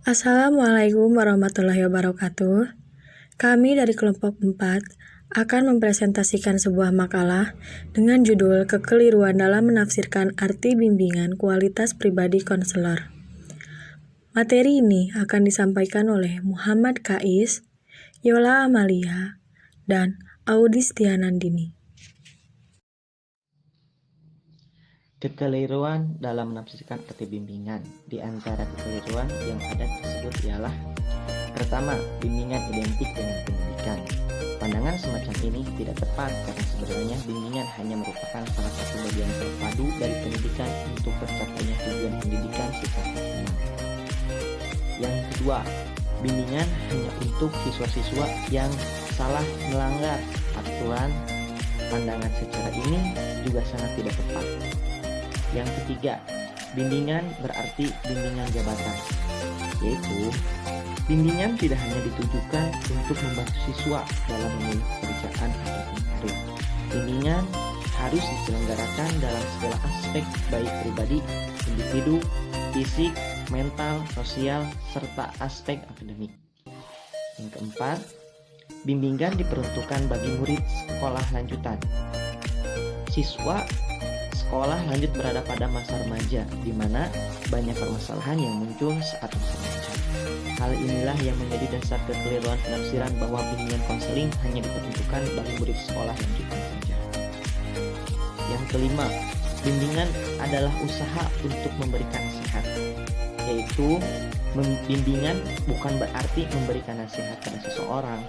Assalamualaikum warahmatullahi wabarakatuh. Kami dari kelompok 4 akan mempresentasikan sebuah makalah dengan judul Kekeliruan dalam menafsirkan arti bimbingan kualitas pribadi konselor. Materi ini akan disampaikan oleh Muhammad Kais, Yola Amalia, dan Audistianandini. Kekeliruan dalam menafsirkan arti bimbingan. Di antara kekeliruan yang ada tersebut ialah: pertama, bimbingan identik dengan pendidikan. Pandangan semacam ini tidak tepat karena sebenarnya bimbingan hanya merupakan salah satu bagian terpadu dari pendidikan untuk tercapainya tujuan pendidikan secara optimal. Yang kedua, bimbingan hanya untuk siswa-siswa yang salah melanggar aturan. Pandangan secara ini juga sangat tidak tepat. Yang ketiga, bimbingan berarti bimbingan jabatan, yaitu bimbingan tidak hanya ditujukan untuk membantu siswa dalam memilih pekerjaan ataupun karir. Bimbingan harus diselenggarakan dalam segala aspek baik pribadi, individu, fisik, mental, sosial, serta aspek akademik. Yang keempat, bimbingan diperuntukkan bagi murid sekolah lanjutan. Siswa sekolah lanjut berada pada masa remaja, di mana banyak permasalahan yang muncul saat masa remaja. Hal inilah yang menjadi dasar kekeliruan penafsiran bahwa bimbingan konseling hanya diperuntukkan bagi murid sekolah lanjutan saja. Yang kelima, bimbingan adalah usaha untuk memberikan nasihat, yaitu bimbingan bukan berarti memberikan nasihat pada seseorang.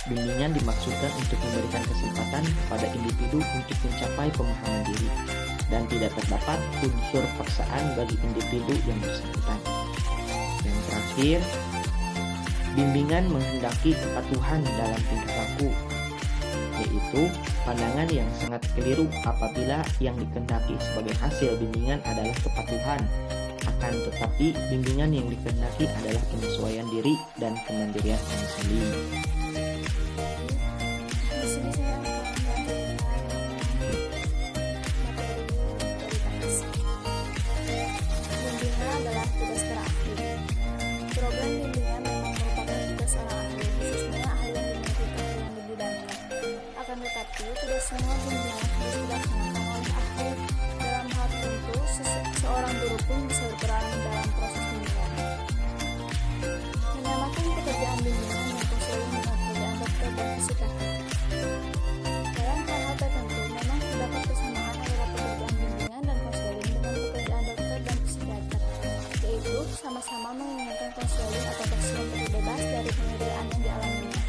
Bimbingan dimaksudkan untuk memberikan kesempatan kepada individu untuk mencapai pemahaman diri, dan tidak terdapat unsur paksaan bagi individu yang bersangkutan. Yang terakhir, bimbingan menghendaki kepatuhan dalam tingkah laku, yaitu pandangan yang sangat keliru apabila yang dikehendaki sebagai hasil bimbingan adalah kepatuhan. Akan tetapi, bimbingan yang dikehendaki adalah penyesuaian diri dan kemandirian individu. Tetapi tidak semua bimbingan harus dilaksanakan oleh ahli. Dalam hal tertentu, seorang guru pun bisa berperan dalam proses bimbingan. Menyamakan pekerjaan bimbingan dan konseling dengan pekerjaan dokter dan psikiater. Dalam hal-hal tertentu, memang terdapat kesamaan antara pekerjaan bimbingan dan konseling dengan pekerjaan dokter dan psikiater, yaitu sama-sama menginginkan konseling atau pasien terbebas dari penderitaan yang dialaminya.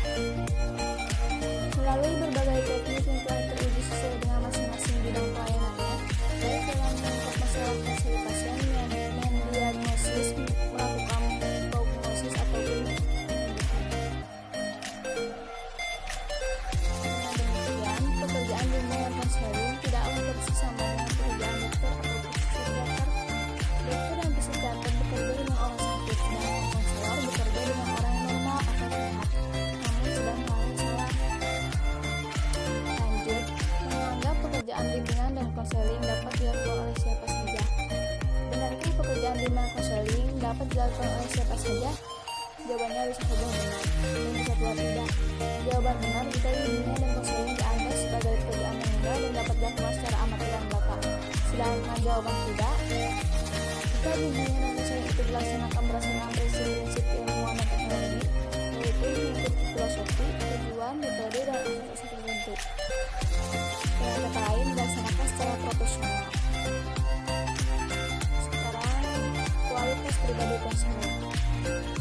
Melalui berbagai teknik yang telah teruji sesuai dengan masing-masing bidang pelayanannya, baik dalam mengungkap masalah konseli pasien, mendiagnosis, melakukan prognosis ataupun penyembuhan. Dengan demikian, pekerjaan bimbingan konseling tidaklah bersama dengan pekerjaan dokter ataupun psikiater. Dokter dan psikiater bekerja dengan orang sakit, sedangkan konselor bekerja dengan orang yang normal atau sehat, namun sedang mengalami salah. Pekerjaan bimbingan dan konseling dapat dilakukan oleh siapa saja. Benarkah pekerjaan bimbingan konseling dapat dilakukan oleh siapa saja? Jawabannya bisa saja benar, dan bisa pula tidak. Jawaban benar jika bimbingan dan konseling dianggap sebagai pekerjaan yang mudah dan dapat dilakukan secara amatir dan belaka. Sedangkan jawaban tidak, jika bimbingan dan konseling itu dilaksanakan berdasarkan prinsip-prinsip ilmuwan dan teknologi, yaitu mengikuti filosofi, tujuan, metode, dan asas-asas tertentu. Dengan kata lain, dilaksanakan secara profesional. Sekarang, kualitas pribadi konselor.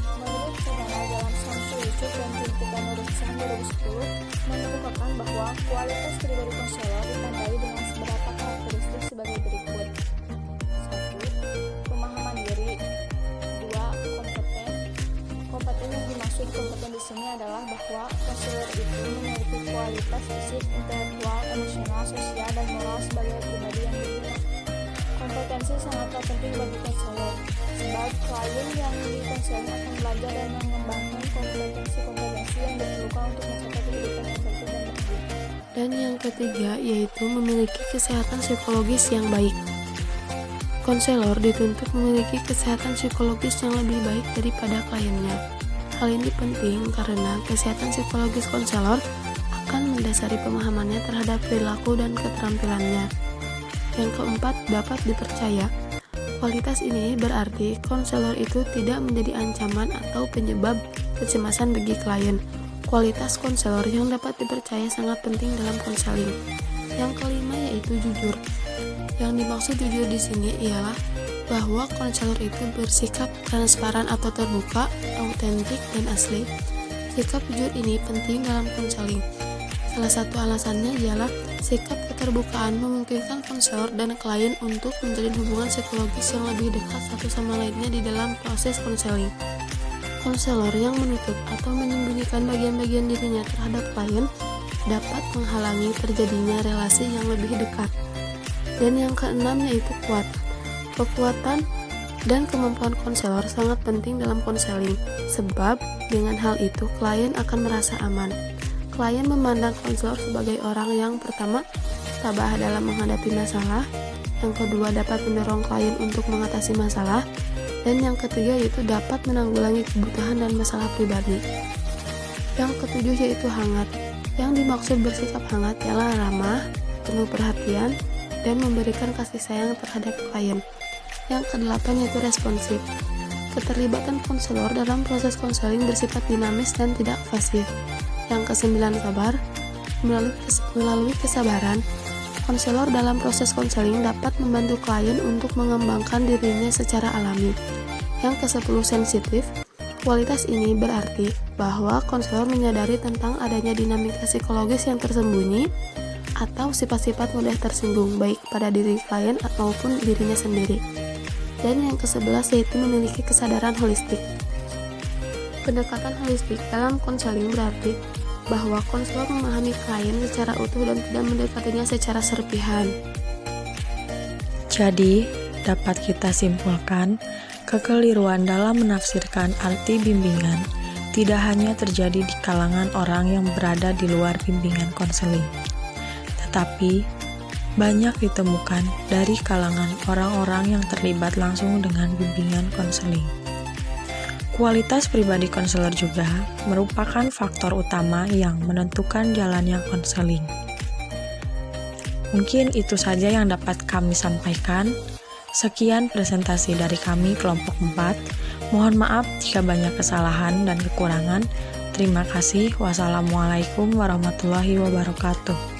Menurut saudara dalam Samsul Yusuf dan Tuntutan Urusan 2010 mengemukakan bahwa kualitas pribadi konselor ditandai dengan beberapa karakteristik sebagai berikut. 1. Pemahaman diri. 2. Kompeten. Kompeten yang dimaksud kompeten di sini adalah bahwa konselor itu memiliki kualitas fisik, intelektual, emosional, sosial, dan moral sebagai pribadi yang berguna. Kompetensi sangatlah penting bagi konselor, sebab klien yang dikonseling akan belajar dan mengembangkan kompetensi-kompetensi yang diperlukan untuk mencapai kehidupan yang baik dan bahagia. Dan yang ketiga yaitu memiliki kesehatan psikologis yang baik. Konselor dituntut memiliki kesehatan psikologis yang lebih baik daripada kliennya. Hal ini penting karena kesehatan psikologis konselor akan mendasari pemahamannya terhadap perilaku dan keterampilannya. Yang keempat, dapat dipercaya. Kualitas ini berarti konselor itu tidak menjadi ancaman atau penyebab kecemasan bagi klien. Kualitas konselor yang dapat dipercaya sangat penting dalam konseling. Yang kelima yaitu jujur. Yang dimaksud jujur di sini ialah bahwa konselor itu bersikap transparan atau terbuka, autentik, dan asli. Sikap jujur ini penting dalam konseling. Salah satu alasannya ialah sikap keterbukaan memungkinkan konselor dan klien untuk menjalin hubungan psikologis yang lebih dekat satu sama lainnya di dalam proses konseling. Konselor yang menutup atau menyembunyikan bagian-bagian dirinya terhadap klien dapat menghalangi terjadinya relasi yang lebih dekat. Dan yang keenam yaitu kuat. Kekuatan dan kemampuan konselor sangat penting dalam konseling, sebab dengan hal itu klien akan merasa aman. Klien memandang konselor sebagai orang yang pertama, tabah dalam menghadapi masalah, yang kedua dapat mendorong klien untuk mengatasi masalah, dan yang ketiga yaitu dapat menanggulangi kebutuhan dan masalah pribadi. Yang ketujuh yaitu hangat. Yang dimaksud bersikap hangat ialah ramah, penuh perhatian, dan memberikan kasih sayang terhadap klien. Yang kedelapan yaitu responsif. Keterlibatan konselor dalam proses konseling bersifat dinamis dan tidak pasif. Yang kesembilan sabar. Melalui kesabaran, konselor dalam proses konseling dapat membantu klien untuk mengembangkan dirinya secara alami. Yang ke-10 sensitif. Kualitas ini berarti bahwa konselor menyadari tentang adanya dinamika psikologis yang tersembunyi atau sifat-sifat mudah tersinggung baik pada diri klien maupun dirinya sendiri. Dan yang ke-11 yaitu memiliki kesadaran holistik. Pendekatan holistik dalam konseling berarti bahwa konselor memahami klien secara utuh dan tidak mendekatinya secara serpihan. Jadi, dapat kita simpulkan, kekeliruan dalam menafsirkan arti bimbingan tidak hanya terjadi di kalangan orang yang berada di luar bimbingan konseling, tetapi banyak ditemukan dari kalangan orang-orang yang terlibat langsung dengan bimbingan konseling. Kualitas pribadi konselor juga merupakan faktor utama yang menentukan jalannya konseling. Mungkin itu saja yang dapat kami sampaikan. Sekian presentasi dari kami kelompok 4. Mohon maaf jika banyak kesalahan dan kekurangan. Terima kasih. Wassalamualaikum warahmatullahi wabarakatuh.